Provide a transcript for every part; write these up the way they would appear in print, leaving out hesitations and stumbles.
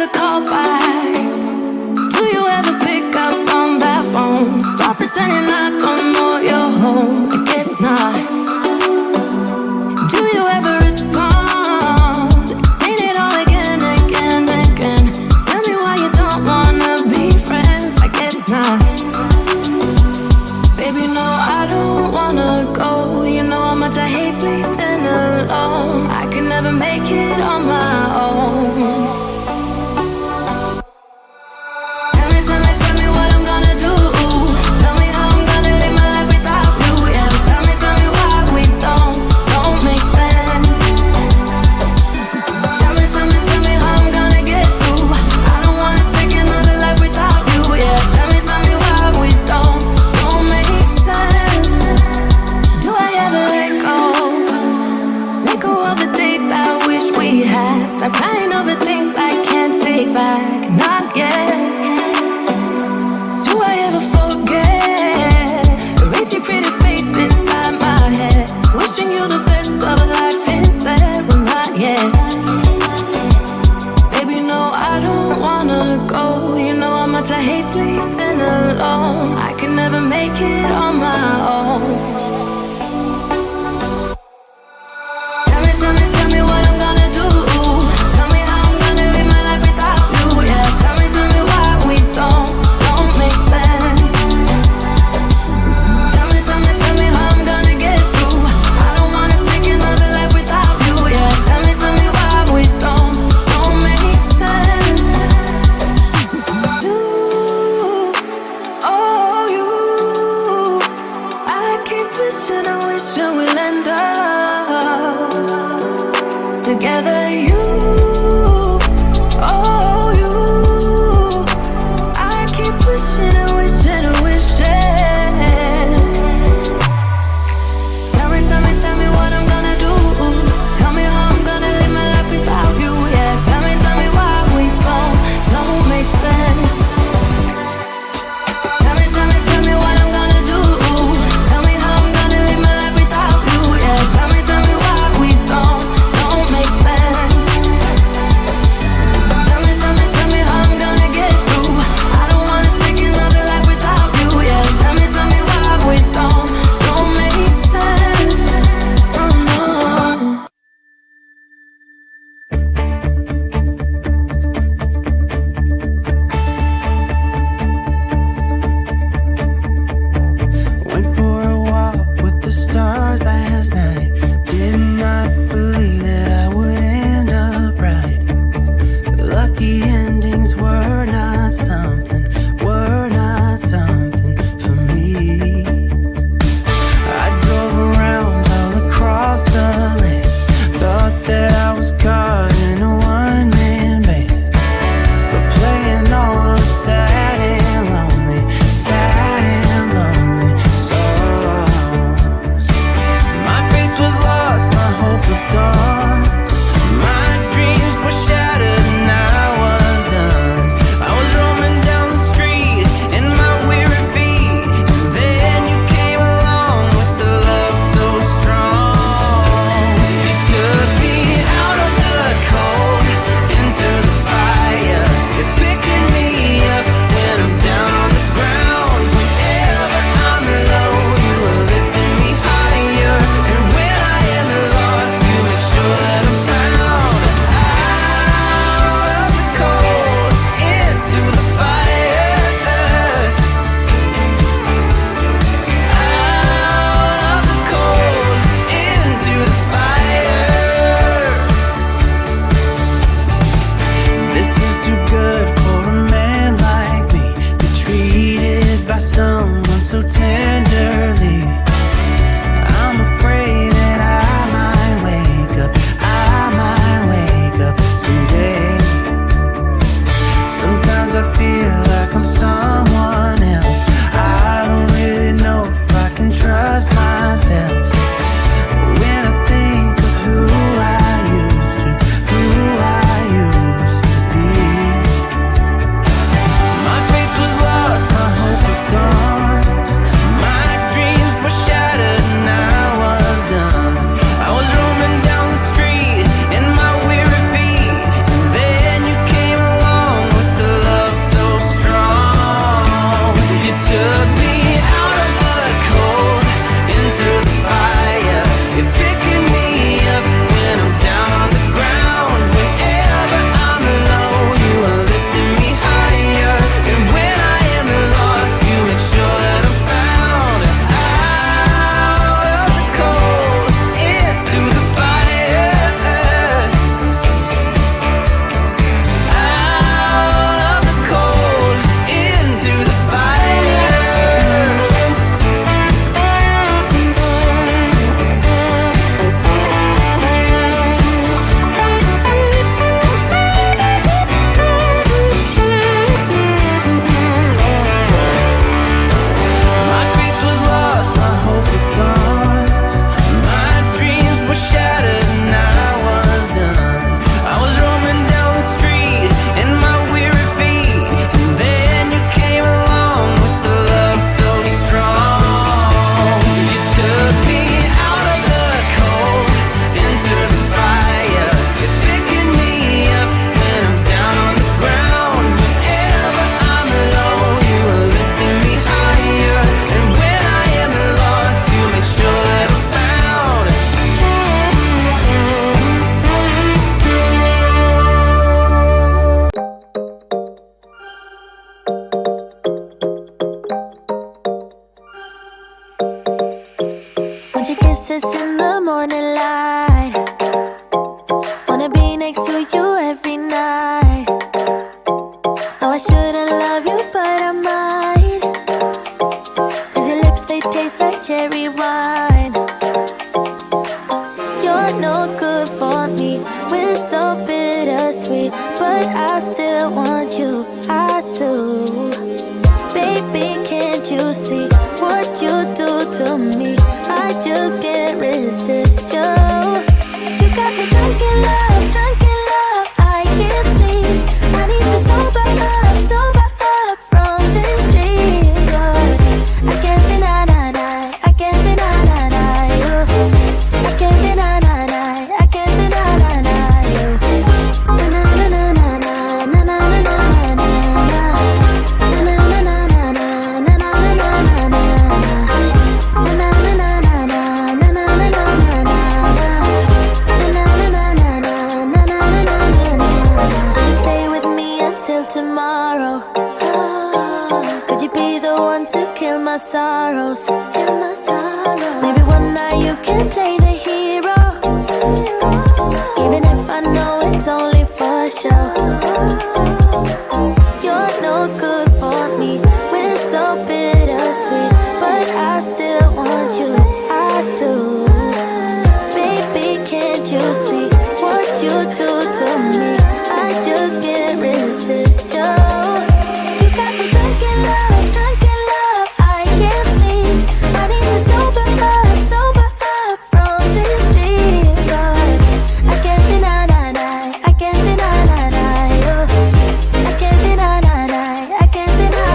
ever call back? Do you ever pick up on that phone? Stop pretending I don't know you're home. I guess not. Do you ever respond? Explain it all again, again, again. Tell me why you don't wanna be friends. I guess not. Baby, no, I don't wanna go. You know how much I hate sleeping alone. I can never make it on my own. I'm crying over things I can't take back, not yet. Do I ever forget? Erase your pretty face inside my head. Wishing you the best of life instead, well not yet. Baby, no, I don't wanna go. You know how much I hate sleeping alone. I can never make it on my own. Tell me what I'm gonna do. Together, you, oh, you. I keep wishing and wishing and wishing. Tell me what I'm gonna do. Tell me how I'm gonna live my life without you. Yeah, tell me why we don't make sense. Tell me what I'm gonna do. Tell me how I'm gonna live my life without you. Yeah, tell me why we don't make sense. You're no good for me. We're so bittersweet, but I still want you. I do. Baby, can't you see what you do to me? I just can't resist you. You got me drunk in love, I can't sleep. I need to sober up from this dream. But I can't deny, I can't deny you. I can't deny, I can't deny you. Na na na na na na na na na na. Tomorrow, could you be the one to kill my sorrows? Maybe one night you can play the hero, even if I know it's only for show. You're no good for me. We're so bittersweet, but I still want you. I do. Baby, can't you see what you do to me? I just can't resist. You got me drunk in love, I can't sleep. I need to sober up from this dream. But I can't deny, I can't deny you. I can't deny, I can't deny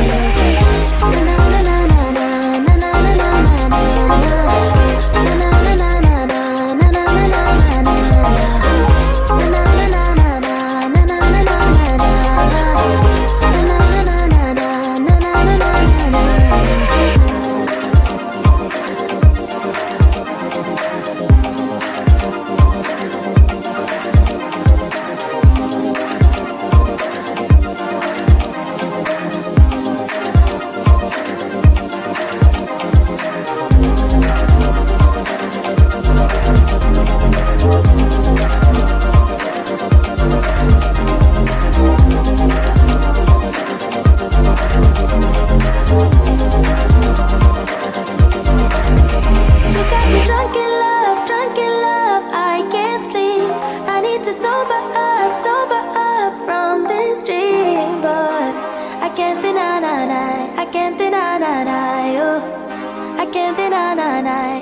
you. Na na na na na na na na na na. Na na na na na na na na na. Na na na na na na na na.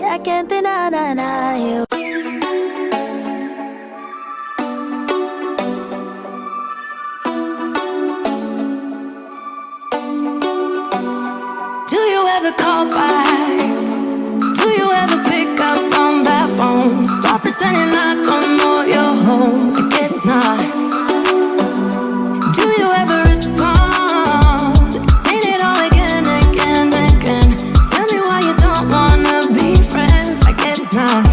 I can't deny you. Do you ever call back? Do you ever pick up on that phone? Stop pretending I don't know you're home. I guess not. Do you ever respond? Explain it all again. Tell me why you don't wanna be friends. I guess not.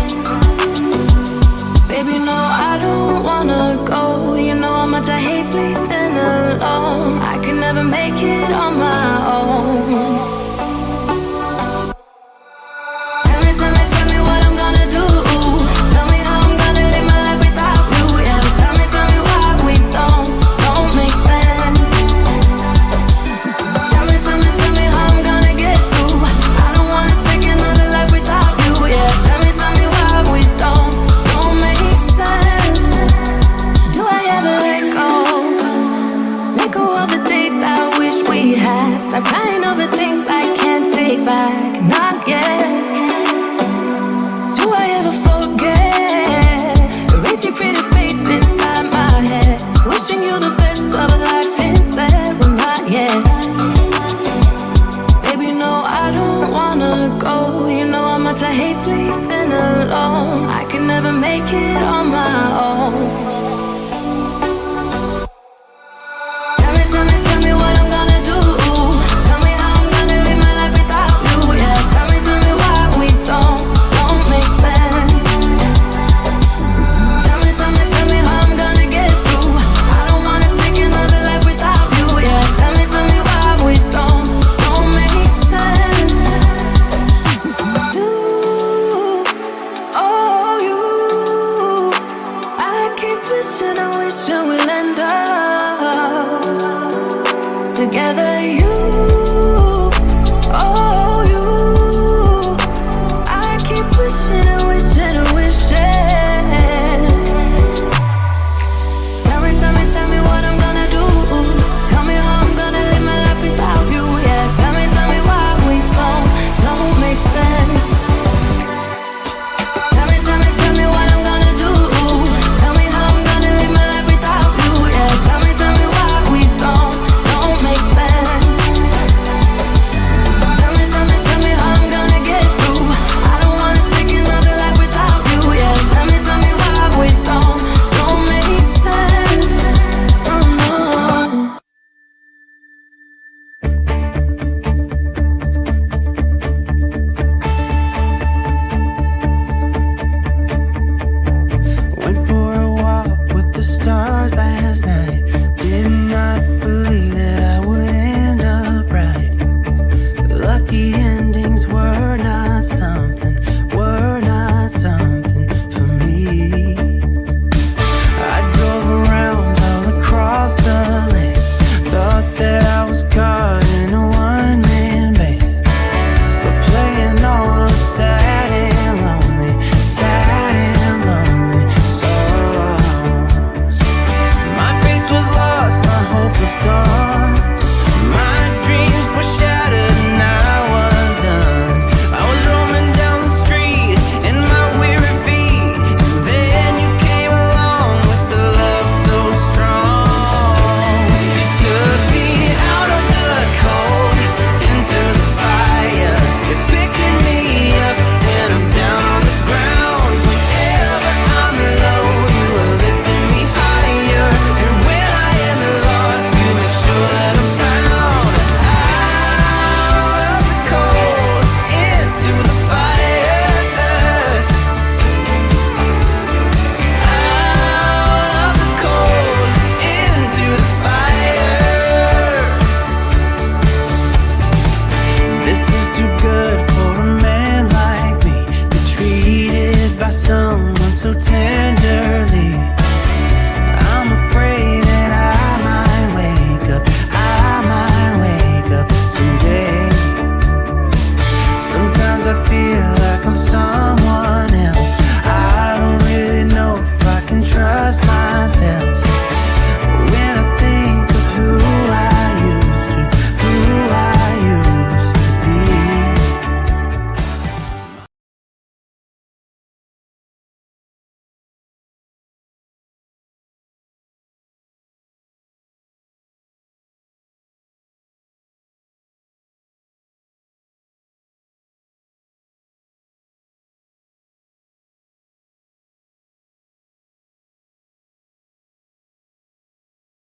Baby, no, I don't wanna go. You know how much I hate sleeping alone. I can never make it on my own. Tell me what I'm gonna do. Tell me how I'm gonna live my life without you. Yeah, tell me why we don't make sense. Tell me how I'm gonna get through. I don't wanna take another life without you. Yeah, tell me why we don't make sense. Do I ever let go of the days I wish we had? Stop crying over things I can't take back. Not yet. Do I ever forget? Erase your pretty face inside my head. Wishing you the best of life instead. Well, not yet. Baby, no, I don't wanna go. You know how much I hate sleeping alone. I can never make it on my own. Tell me what I'm gonna do. Tell me how I'm gonna live my life without you. Yeah, tell me why we don't make sense. Tell me how I'm gonna get through. I don't wanna take another life without you. Yeah, tell me why we don't make sense. You, oh you, I keep wishing and wishing we'll end up together. You, oh you, I keep wishing and wishing and wishing. tenderly.